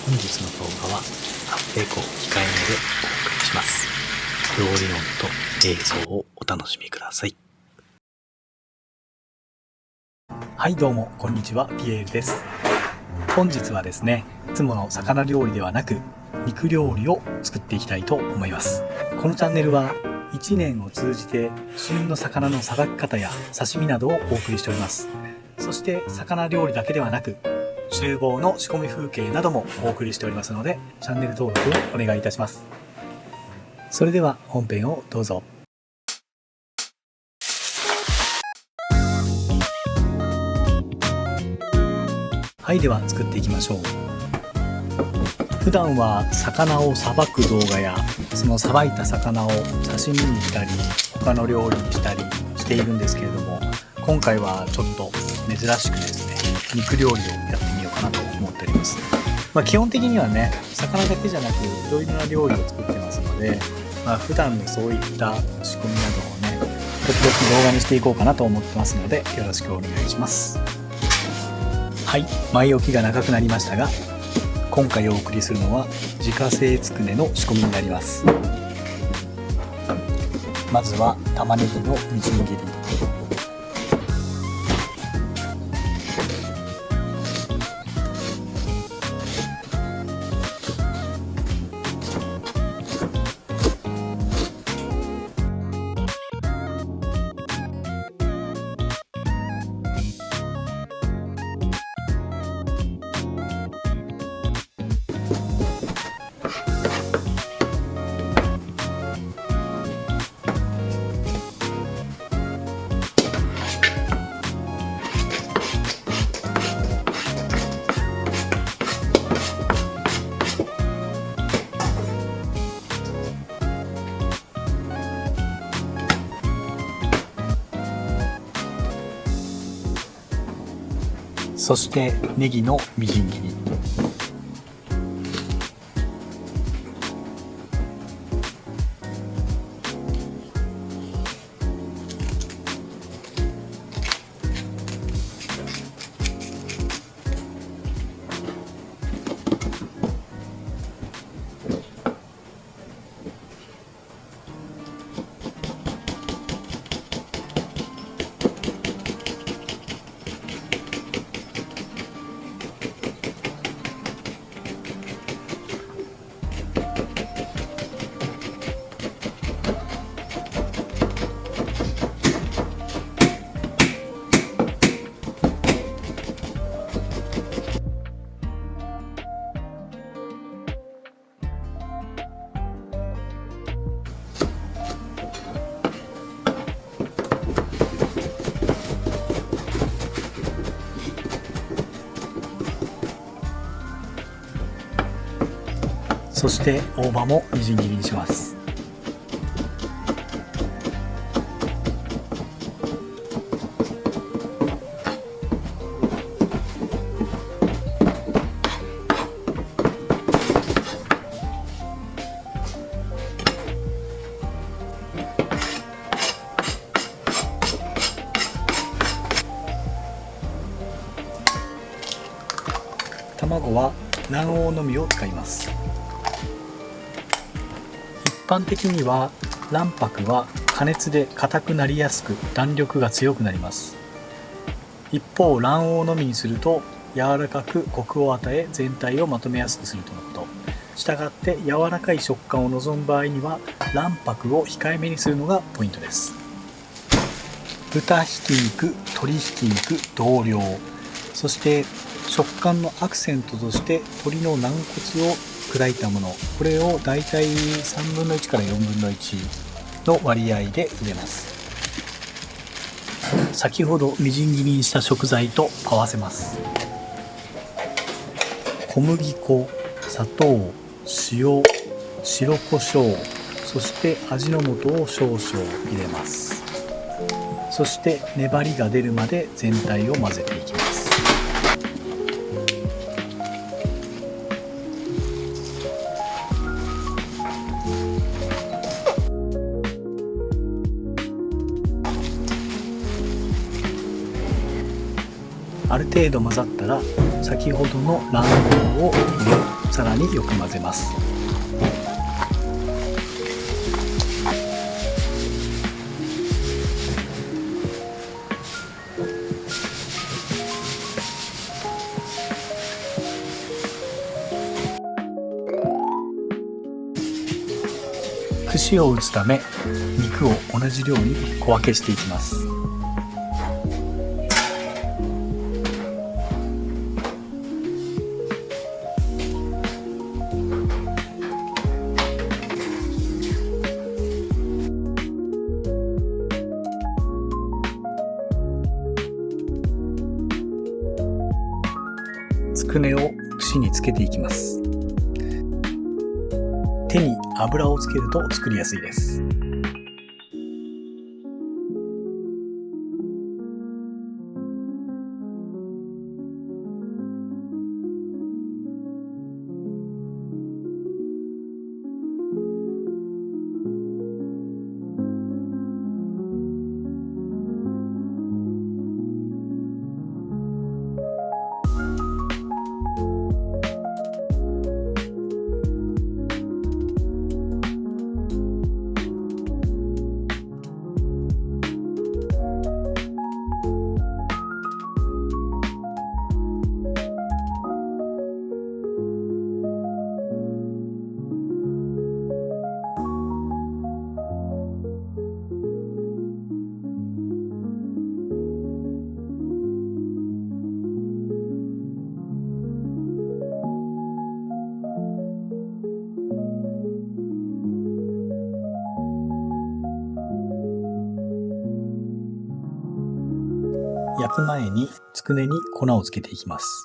本日の動画はアフレコ控えめでお送りします。料理音と映像をお楽しみください。はいどうもこんにちは、ピエールです。本日はですね、いつもの魚料理ではなく肉料理を作っていきたいと思います。このチャンネルは1年を通じて旬の魚のさばき方や刺身などをお送りしております。そして魚料理だけではなく厨房の仕込み風景などもお送りしておりますので、チャンネル登録をお願いいたします。それでは本編をどうぞ。はい、では作っていきましょう。普段は魚をさばく動画やそのさばいた魚を刺身にしたり他の料理にしたりしているんですけれども、今回はちょっと珍しくですね、肉料理をやってみようかなと思っております。基本的にはね、魚だけじゃなくいろいろな料理を作ってますので、普段のそういった仕込みなどをね、時々動画にしていこうかなと思ってますので、よろしくお願いします。はい、前置きが長くなりましたが、今回お送りするのは自家製つくねの仕込みになります。まずは玉ねぎのみじん切り、そしてネギのみじん切り、そして大葉もみじん切りにします。卵は卵黄のみを使います。一般的には卵白は加熱で硬くなりやすく弾力が強くなります。一方卵黄のみにすると柔らかくコクを与え全体をまとめやすくするとのこと。したがって柔らかい食感を望む場合には卵白を控えめにするのがポイントです。豚ひき肉、鶏ひき肉同量、そして食感のアクセントとして鶏の軟骨を砕いたもの、これをだいたい3分の1から4分の1の割合で入れます。先ほどみじん切りにした食材と合わせます。小麦粉、砂糖、塩、白胡椒、そして味の素を少々入れます。そして粘りが出るまで全体を混ぜていきます。ある程度混ざったら先ほどの卵黄を入れ、さらによく混ぜます。串を打つため肉を同じ量に小分けしていきます。つくねを串につけていきます。手に油をつけると作りやすいです。焼く前につくねに粉をつけていきます。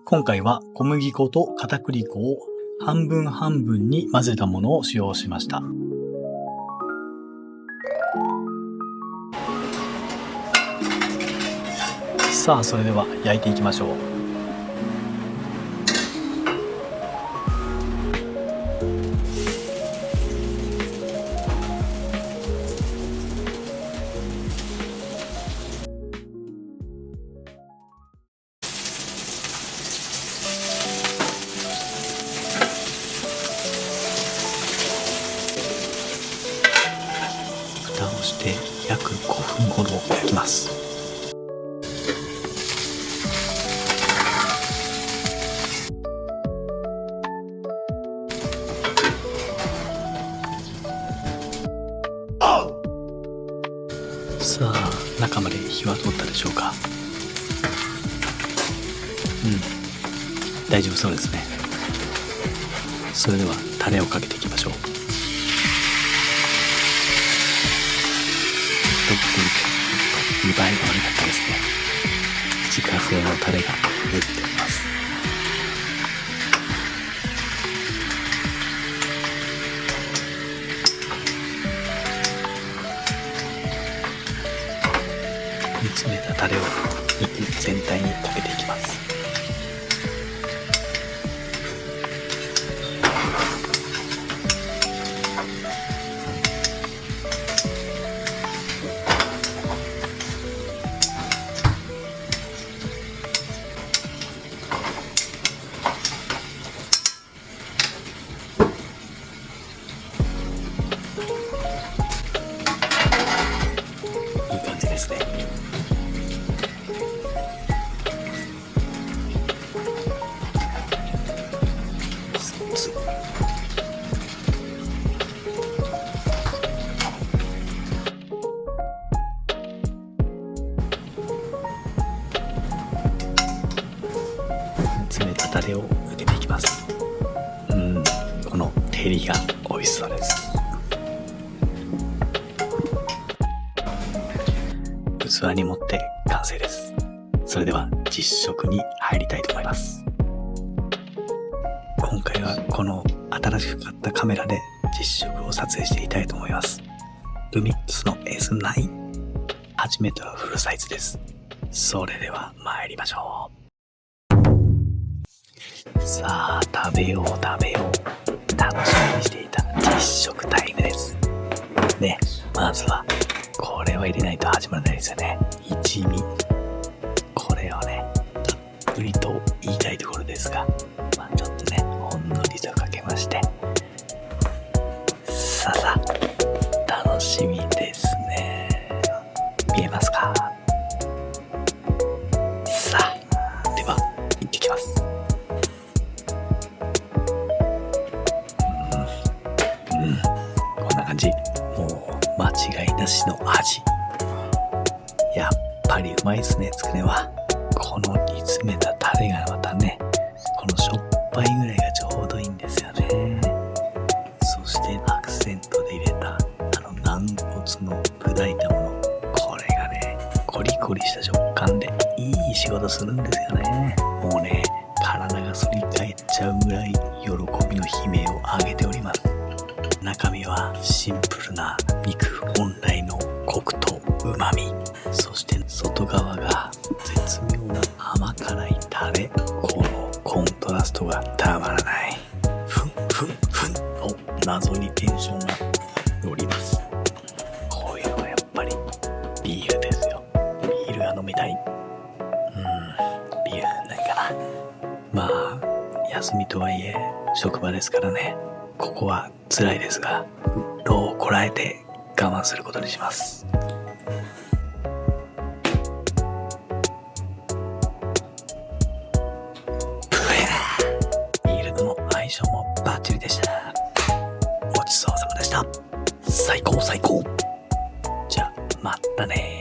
今回は小麦粉と片栗粉を半分半分に混ぜたものを使用しました。さあ、それでは焼いていきましょう。蓋をして約5分ほど焼きます。さあ、中まで火は通ったでしょうか。大丈夫そうですね。それではタレをかけていきましょう。見栄えが悪かったですね。自家製のタレが塗っています。煮詰めたタレを肉全体にかけていきます。いい感じですね。詰めたタレをかけていきます。この照りが美味しそうです。器に盛って完成です。それでは実食に入りたいと思います。今回はこの新しく買ったカメラで実食を撮影していきたいと思います。ルミックスの S9、初めてはフルサイズです。それでは参りましょう。さあ、食べよう。楽しみにしていた実食タイムですね。まずはこれを入れないと始まらないですよね。一味、これをねたっぷりと言いたいところですが、ちょっとまして、さあさあ楽しみですね。見えますか？さあでは行ってきます。こんな感じ。もう間違いなしの味。やっぱりうまいですね、つくねは。この煮詰めたタレがまたね、このしょっぱいぐらいがちょうどいいんですよね。そしてアクセントで入れた軟骨の砕いたもの、これがねコリコリした食感でいい仕事するんですよね。もうね体が反り返っちゃうぐらい喜びの悲鳴を上げております。中身はシンプルな肉本来のコクと旨味、そして外側が絶妙な甘辛いタレ、このコントラストがたまらない。ふんふんふんと謎にテンションが乗ります。こういうのはやっぱりビールですよ。ビールが飲みたい。ビールないかな。まあ休みとはいえ職場ですからね、ここは辛いですが、どうこらえて我慢することにします。ビールとの相性もバッチリでした。ごちそうさまでした。最高最高。じゃあまたね。